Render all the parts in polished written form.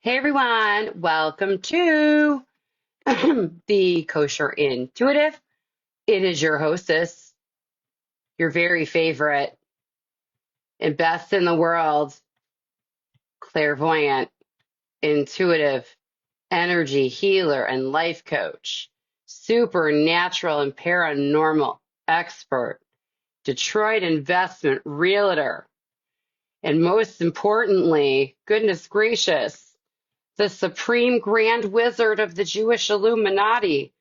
Hey everyone, welcome to the Kosher Intuitive. It is your hostess, your very favorite and best in the world, clairvoyant, intuitive, energy healer, and life coach, supernatural and paranormal expert, Detroit investment realtor, and most importantly, goodness gracious, the supreme grand wizard of the Jewish Illuminati,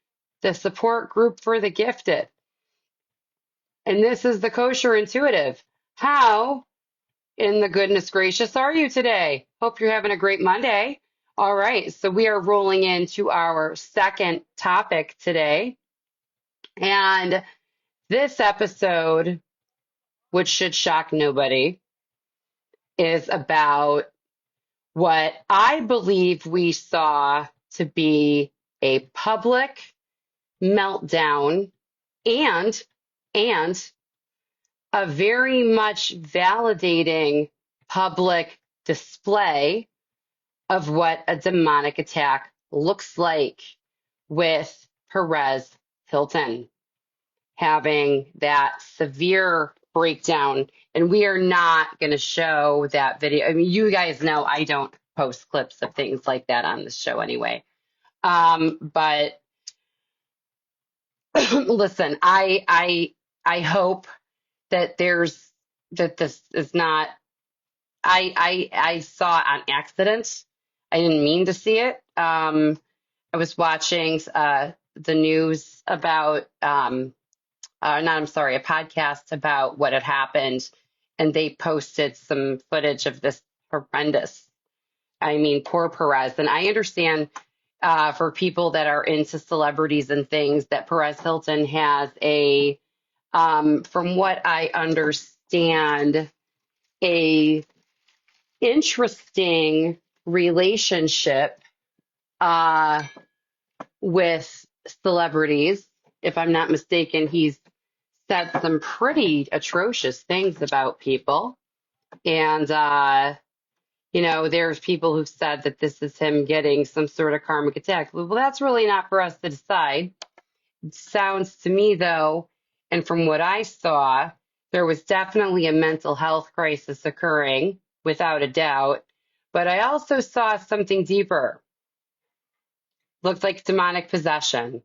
the support group for the gifted. And this is the Kosher Intuitive. How in the goodness gracious are you today? Hope you're having a great Monday. All right, so we are rolling into our second topic today. And this episode, which should shock nobody, is about what I believe we saw to be a public meltdown and and a very much validating public display of what a demonic attack looks like with Perez Hilton having that severe breakdown. And we are not going to show that video. I mean, you guys know I don't post clips of things like that on the show anyway. But listen, I hope that this is not. I saw it on accident. I didn't mean to see it. I was watching the news about I'm sorry, a podcast about what had happened, and they posted some footage of this horrendous. I mean, poor Perez. And I understand for people that are into celebrities and things that Perez Hilton has from what I understand, a interesting relationship uh, with celebrities. If I'm not mistaken, he's said some pretty atrocious things about people. And, there's people who've said that this is him getting some sort of karmic attack. Well, that's really not for us to decide. It sounds to me, though, and from what I saw, there was definitely a mental health crisis occurring, without a doubt. But I also saw something deeper. Looked like demonic possession.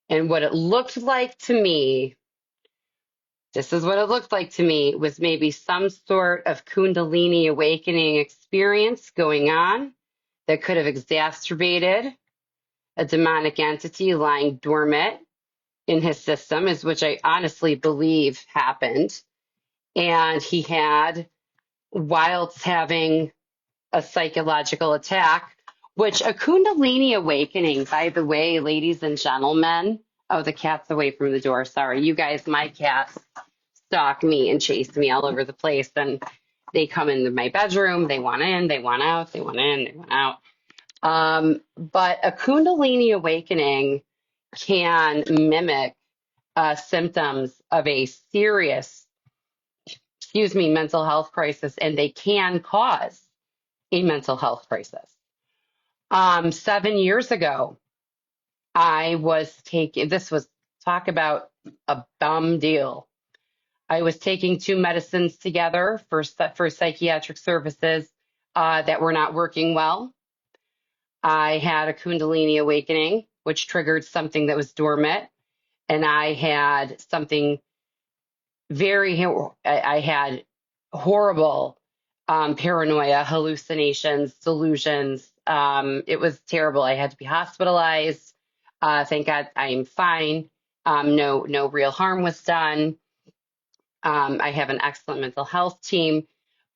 And what it looked like to me, this is what it looked like to me, was maybe some sort of Kundalini awakening experience going on that could have exacerbated a demonic entity lying dormant in his system, is which I honestly believe happened. And he had, whilst having a psychological attack, which a Kundalini awakening, by the way, ladies and gentlemen. Oh, the cat's away from the door. Sorry, you guys, my cats stalk me and chase me all over the place. And they come into my bedroom. They want in, they want out, they want in, they want out. But a Kundalini awakening can mimic symptoms of a serious, mental health crisis, and they can cause a mental health crisis. 7 years ago, I was taking, this was, talk about a dumb deal. I was taking two medicines together for psychiatric services that were not working well. I had a Kundalini awakening, which triggered something that was dormant. And I had something I had horrible paranoia, hallucinations, delusions. It was terrible. I had to be hospitalized. Thank God I am fine. No real harm was done. I have an excellent mental health team.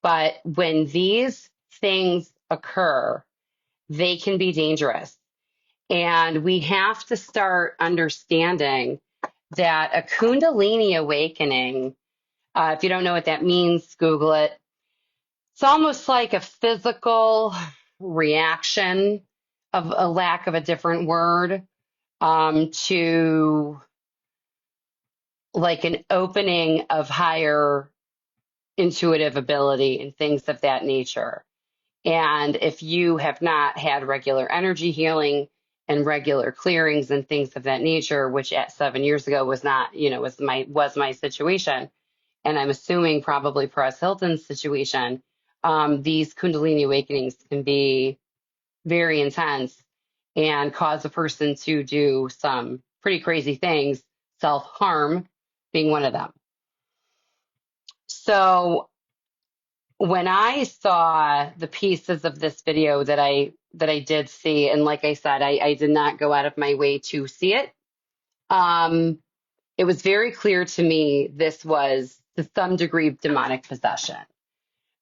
But when these things occur, they can be dangerous. And we have to start understanding that a Kundalini awakening, if you don't know what that means, Google it. It's almost like a physical reaction, of a lack of a different word, to like an opening of higher intuitive ability and things of that nature. And if you have not had regular energy healing and regular clearings and things of that nature, which at 7 years ago was not, was my situation, and I'm assuming probably Perez Hilton's situation, these Kundalini awakenings can be very intense and cause a person to do some pretty crazy things, self-harm being one of them. So when I saw the pieces of this video that I did see, and like I said, I did not go out of my way to see it. It was very clear to me this was to some degree demonic possession,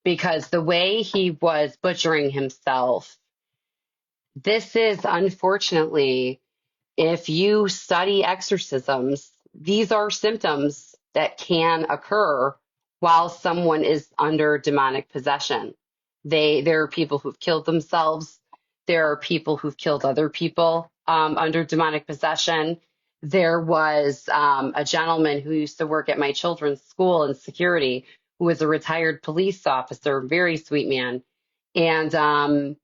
because the way he was butchering himself, this is unfortunately, if you study exorcisms, these are symptoms that can occur while someone is under demonic possession. There are people who've killed themselves. There are people who've killed other people under demonic possession. There was a gentleman who used to work at my children's school in security, who was a retired police officer, very sweet man. And I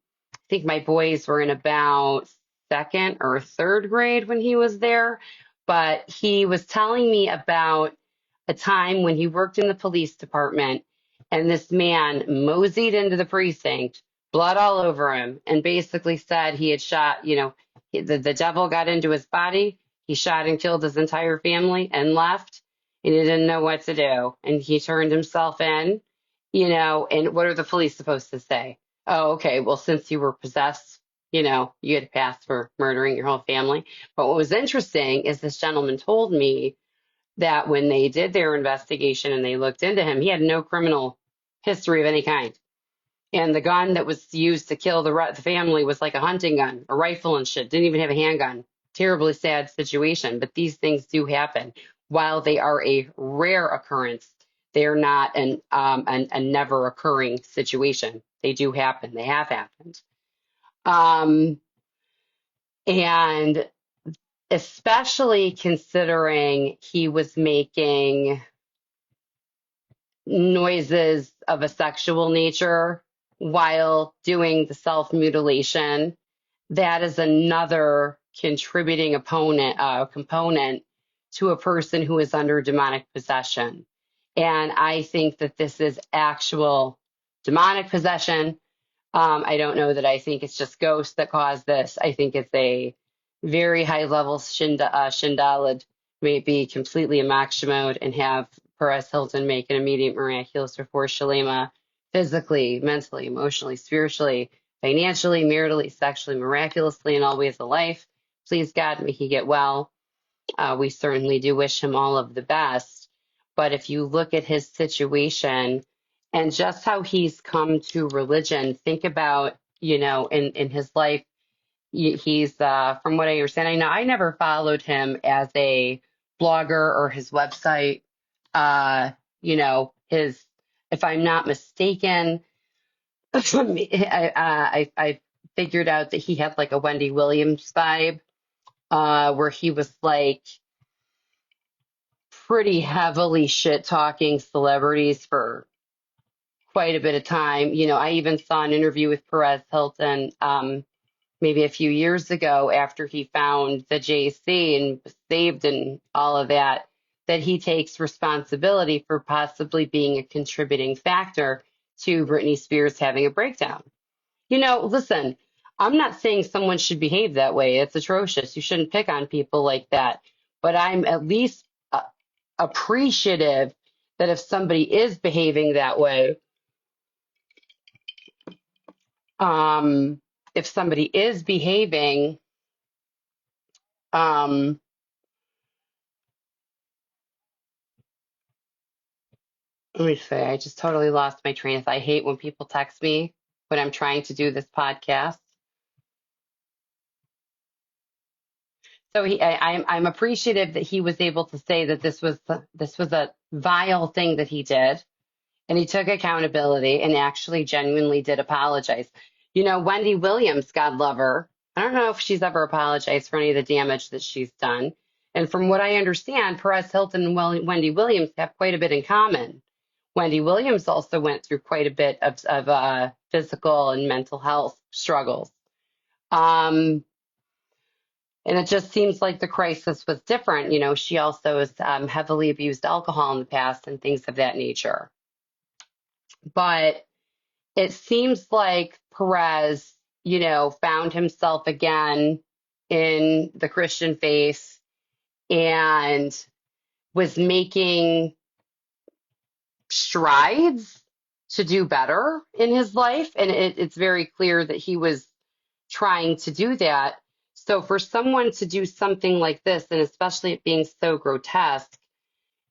think my boys were in about second or third grade when he was there, but he was telling me about a time when he worked in the police department and this man moseyed into the precinct, blood all over him, and basically said he had shot, the devil got into his body. He shot and killed his entire family and left, and he didn't know what to do. And he turned himself in, and what are the police supposed to say? Oh, okay, well, since you were possessed, you had passed for murdering your whole family. But what was interesting is this gentleman told me that when they did their investigation and they looked into him, he had no criminal history of any kind. And the gun that was used to kill the family was like a hunting gun, a rifle and shit. Didn't even have a handgun. Terribly sad situation. But these things do happen. While they are a rare occurrence, they are not a never occurring situation. They do happen. They have happened. And especially considering he was making noises of a sexual nature while doing the self-mutilation, that is another contributing component to a person who is under demonic possession. And I think that this is actual demonic possession. I don't know that I think it's just ghosts that caused this. I think it's a very high level Shindalid, maybe completely in moksha mode, and have Perez Hilton make an immediate miraculous Refor Shalema, physically, mentally, emotionally, spiritually, financially, maritally, sexually, miraculously, in all ways of life. Please God, may he get well. We certainly do wish him all of the best. But if you look at his situation and just how he's come to religion, think about, in his life, he's, from what I understand, I never followed him as a blogger or his website. If I'm not mistaken, I figured out that he had like a Wendy Williams vibe, where he was like pretty heavily shit talking celebrities for quite a bit of time. I even saw an interview with Perez Hilton, maybe a few years ago after he found the JC and was saved and all of that, that he takes responsibility for possibly being a contributing factor to Britney Spears having a breakdown. Listen, I'm not saying someone should behave that way. It's atrocious. You shouldn't pick on people like that. But I'm at least appreciative that if somebody is behaving that way, if somebody is behaving, let me say, I just totally lost my train of thought. I hate when people text me when I'm trying to do this podcast. So I'm appreciative that he was able to say that this was a vile thing that he did, and he took accountability and actually genuinely did apologize. Wendy Williams, God love her, I don't know if she's ever apologized for any of the damage that she's done. And from what I understand, Perez Hilton and Wendy Williams have quite a bit in common. Wendy Williams also went through quite a bit of physical and mental health struggles. Um, and it just seems like the crisis was different. She also has heavily abused alcohol in the past and things of that nature. But it seems like Perez, found himself again in the Christian faith and was making strides to do better in his life. And it's very clear that he was trying to do that. So for someone to do something like this, and especially it being so grotesque,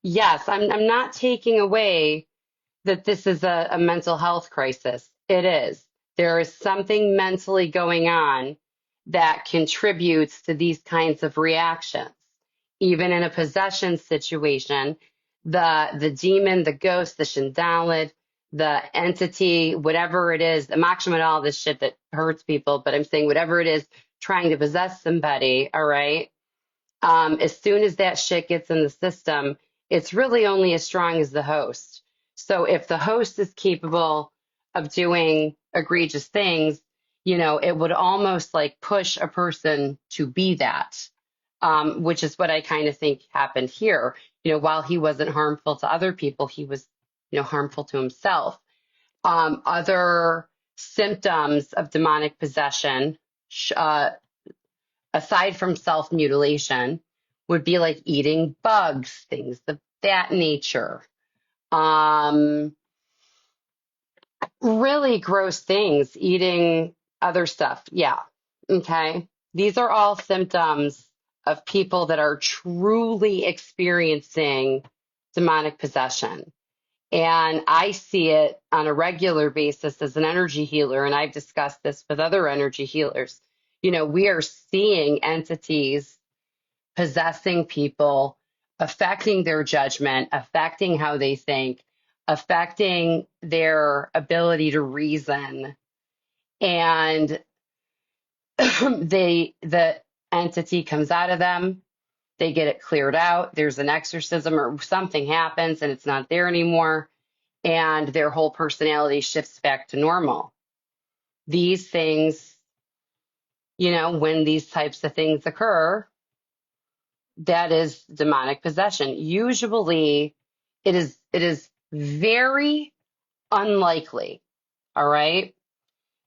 yes, I'm not taking away that this is a mental health crisis. It is. There is something mentally going on that contributes to these kinds of reactions. Even in a possession situation, the demon, the ghost, the shandalid, the entity, whatever it is, I'm not talking about all this shit that hurts people, but I'm saying whatever it is trying to possess somebody, all right? As soon as that shit gets in the system, it's really only as strong as the host. So if the host is capable of doing egregious things, it would almost like push a person to be that, which is what I kind of think happened here. While he wasn't harmful to other people, he was, harmful to himself. Other symptoms of demonic possession, aside from self-mutilation, would be like eating bugs, things of that nature. Really gross things, eating other stuff. Yeah. Okay. These are all symptoms of people that are truly experiencing demonic possession. And I see it on a regular basis as an energy healer, and I've discussed this with other energy healers. We are seeing entities possessing people, affecting their judgment, affecting how they think, affecting their ability to reason. And the entity comes out of them, they get it cleared out, there's an exorcism or something happens and it's not there anymore, and their whole personality shifts back to normal. These things, when these types of things occur, that is demonic possession. Usually it is very unlikely, all right,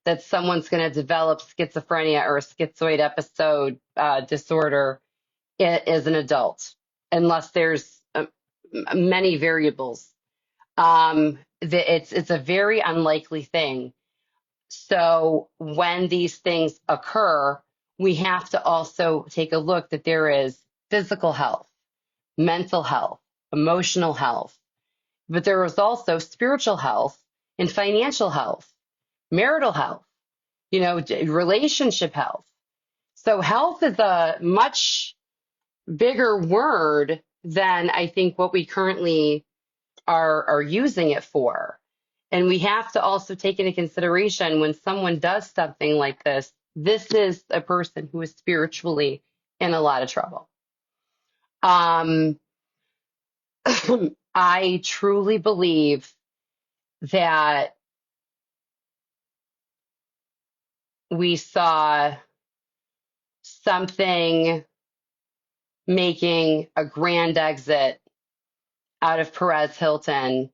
that someone's going to develop schizophrenia or a schizoid episode disorder as an adult, unless there's many variables. It's a very unlikely thing. So when these things occur, we have to also take a look that there is physical health, mental health, emotional health, but there is also spiritual health and financial health, marital health, relationship health. So health is a much bigger word than I think what we currently are using it for. And we have to also take into consideration when someone does something like this is a person who is spiritually in a lot of trouble. I truly believe that we saw something making a grand exit out of Perez Hilton.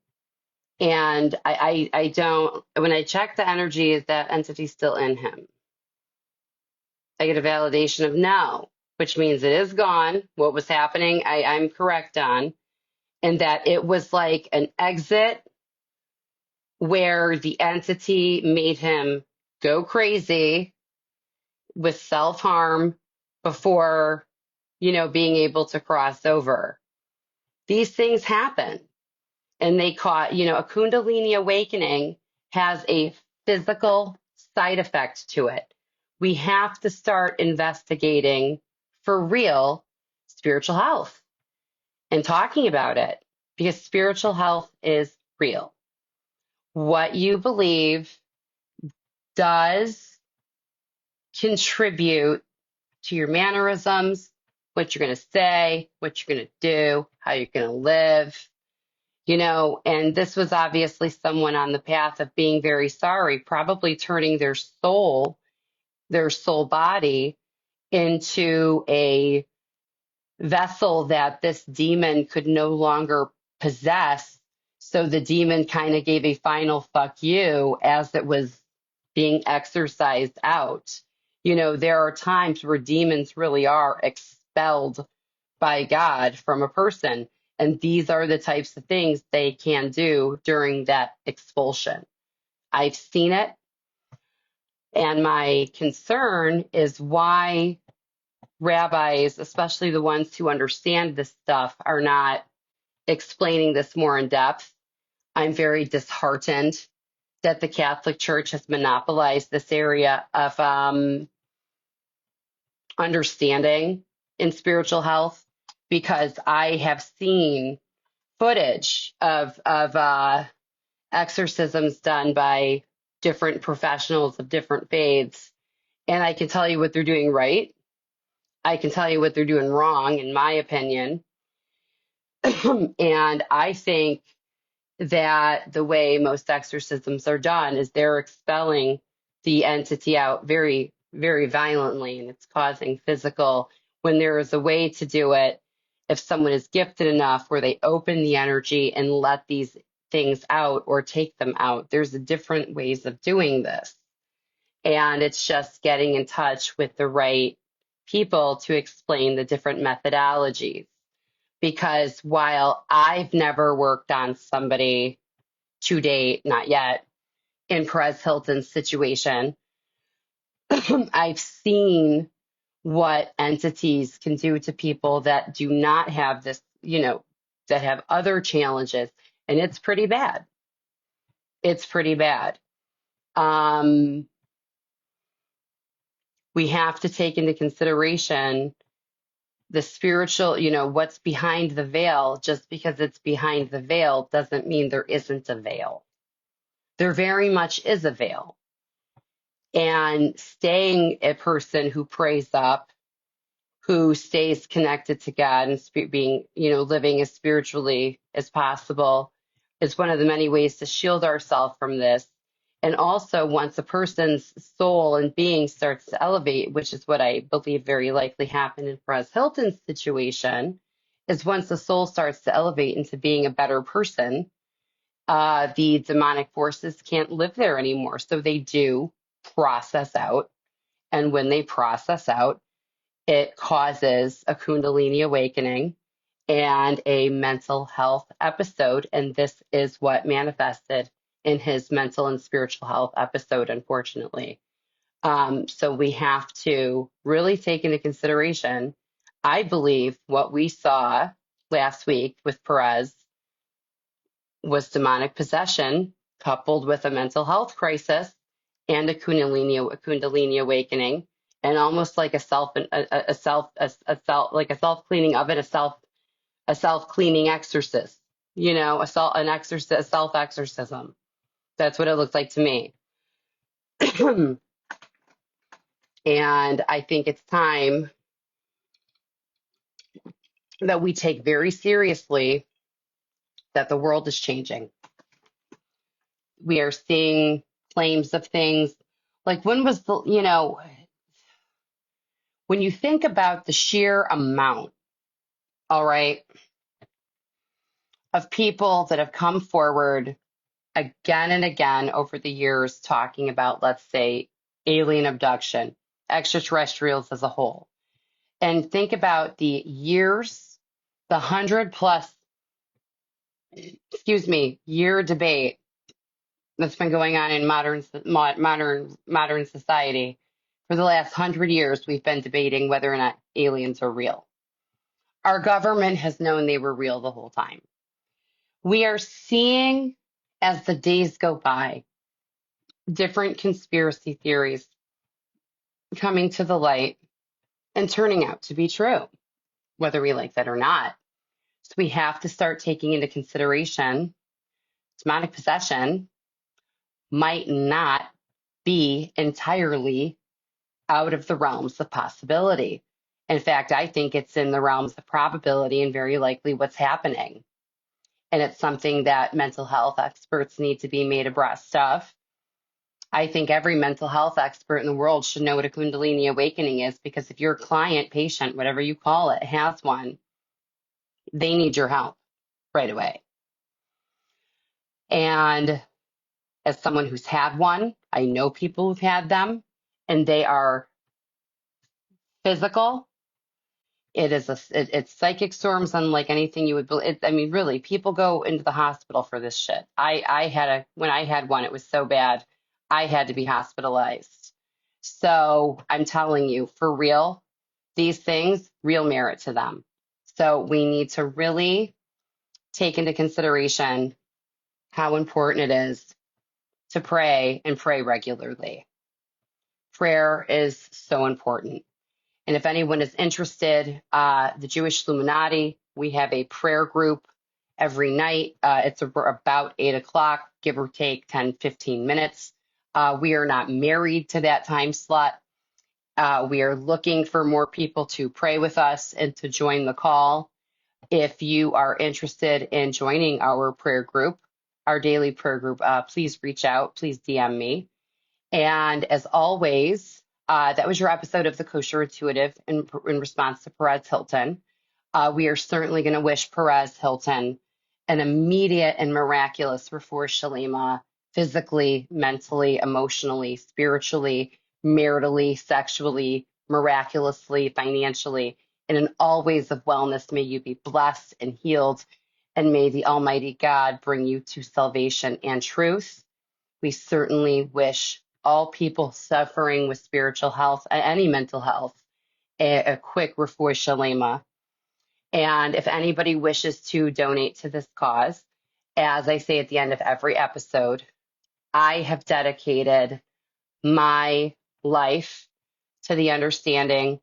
And I don't, when I check the energy, is that entity still in him? I get a validation of no, which means it is gone. What was happening, I'm correct on, and that it was like an exit where the entity made him go crazy with self-harm before, being able to cross over. These things happen, and they caught, a Kundalini awakening has a physical side effect to it. We have to start investigating for real spiritual health and talking about it, because spiritual health is real. What you believe does contribute to your mannerisms, what you're going to say, what you're going to do, how you're going to live. And this was obviously someone on the path of being very sorry, probably turning their soul body into a vessel that this demon could no longer possess. So the demon kind of gave a final fuck you as it was being exorcised out. There are times where demons really are expelled by God from a person. And these are the types of things they can do during that expulsion. I've seen it. And my concern is why rabbis, especially the ones who understand this stuff, are not explaining this more in depth. I'm very disheartened that the Catholic Church has monopolized this area of understanding in spiritual health, because I have seen footage of exorcisms done by different professionals of different faiths, and I can tell you what they're doing right. I can tell you what they're doing wrong, in my opinion. And I think that the way most exorcisms are done is they're expelling the entity out very, very violently, and it's causing physical. When there is a way to do it, if someone is gifted enough where they open the energy and let these things out or take them out, there's different ways of doing this. And it's just getting in touch with the right people to explain the different methodologies. Because while I've never worked on somebody to date, not yet, in Perez Hilton's situation, I've seen what entities can do to people that do not have this, that have other challenges. And it's pretty bad. It's pretty bad. We have to take into consideration the spiritual, what's behind the veil. Just because it's behind the veil doesn't mean there isn't a veil. There very much is a veil. And staying a person who prays up, who stays connected to God and being, living as spiritually as possible is one of the many ways to shield ourselves from this. And also, once a person's soul and being starts to elevate, which is what I believe very likely happened in Perez Hilton's situation, is once the soul starts to elevate into being a better person, the demonic forces can't live there anymore. So they do process out. And when they process out, it causes a Kundalini awakening and a mental health episode. And this is what manifested in his mental and spiritual health episode, unfortunately. So we have to really take into consideration, I believe what we saw last week with Perez was demonic possession coupled with a mental health crisis and a Kundalini awakening, and almost like a self cleaning of it, a self cleaning exorcist, a self exorcism. That's what it looks like to me. And I think it's time that we take very seriously that the world is changing. We are seeing claims of things like when you think about the sheer amount, all right, of people that have come forward again and again over the years talking about, let's say, alien abduction, extraterrestrials as a whole, and think about the years, the 100+ year debate that's been going on in modern society. For the last 100 years, we've been debating whether or not aliens are real. Our government has known they were real the whole time. We are seeing, as the days go by, different conspiracy theories coming to the light and turning out to be true, whether we like that or not. So we have to start taking into consideration demonic possession might not be entirely out of the realms of possibility. In fact, I think it's in the realms of probability and very likely what's happening. and it's something that mental health experts need to be made abreast of. I think every mental health expert in the world should know what a Kundalini awakening is, because if your client, patient, whatever you call it, has one, they need your help right away. And as someone who's had one, I know people who've had them, and they are physical. It's psychic storms unlike anything you would believe. I mean, really, people go into the hospital for this shit. When I had one, it was so bad, I had to be hospitalized. So I'm telling you, for real, these things, real merit to them. So we need to really take into consideration how important it is to pray and pray regularly. Prayer is so important. And if anyone is interested, the Jewish Illuminati, we have a prayer group every night. It's about 8 o'clock, give or take 10, 15 minutes. We are not married to that time slot. We are looking for more people to pray with us and to join the call. If you are interested in joining our prayer group, our daily prayer group, please reach out, please DM me. And as always, that was your episode of the Kosher Intuitive in response to Perez Hilton. We are certainly going to wish Perez Hilton an immediate and miraculous refuah shalema, physically, mentally, emotionally, spiritually, maritally, sexually, miraculously, financially, and in all ways of wellness. May you be blessed and healed, and may the Almighty God bring you to salvation and truth. We certainly wish all people suffering with spiritual health, any mental health, a quick refuah shalema. And if anybody wishes to donate to this cause, as I say at the end of every episode, I have dedicated my life to the understanding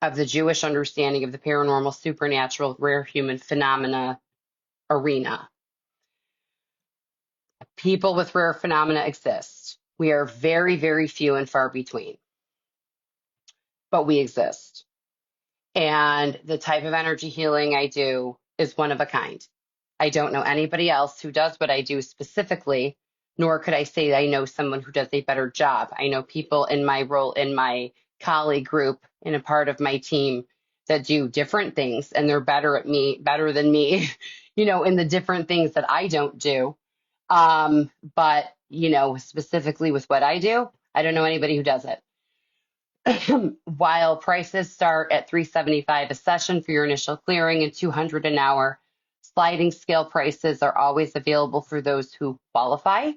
of the Jewish understanding of the paranormal, supernatural, rare human phenomena arena. People with rare phenomena exist. We are very, very few and far between, but we exist. And the type of energy healing I do is one of a kind. I don't know anybody else who does what I do specifically, nor could I say I know someone who does a better job. I know people in my role, in my colleague group, in a part of my team that do different things, and they're better than me, in the different things that I don't do. But, specifically with what I do, I don't know anybody who does it. While prices start at $375 a session for your initial clearing and $200 an hour, sliding scale prices are always available for those who qualify.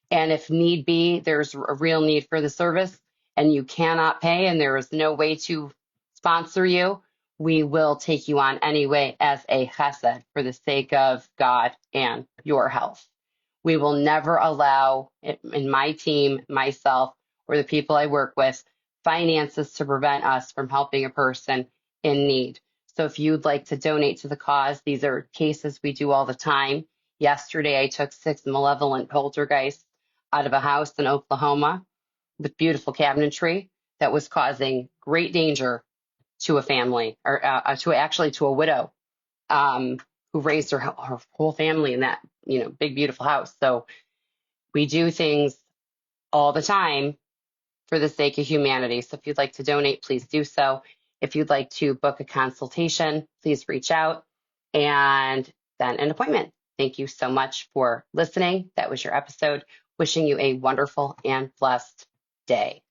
And if need be, there's a real need for the service and you cannot pay and there is no way to sponsor you, we will take you on anyway as a chesed for the sake of God and your health. We will never allow, in my team, myself, or the people I work with, finances to prevent us from helping a person in need. So if you'd like to donate to the cause, these are cases we do all the time. Yesterday, I took 6 malevolent poltergeists out of a house in Oklahoma with beautiful cabinetry that was causing great danger to a family, or to a widow who raised her whole family in that big beautiful house. So we do things all the time for the sake of humanity. So if you'd like to donate, please do so. If you'd like to book a consultation, please reach out and then an appointment. Thank you so much for listening. That was your episode. Wishing you a wonderful and blessed day.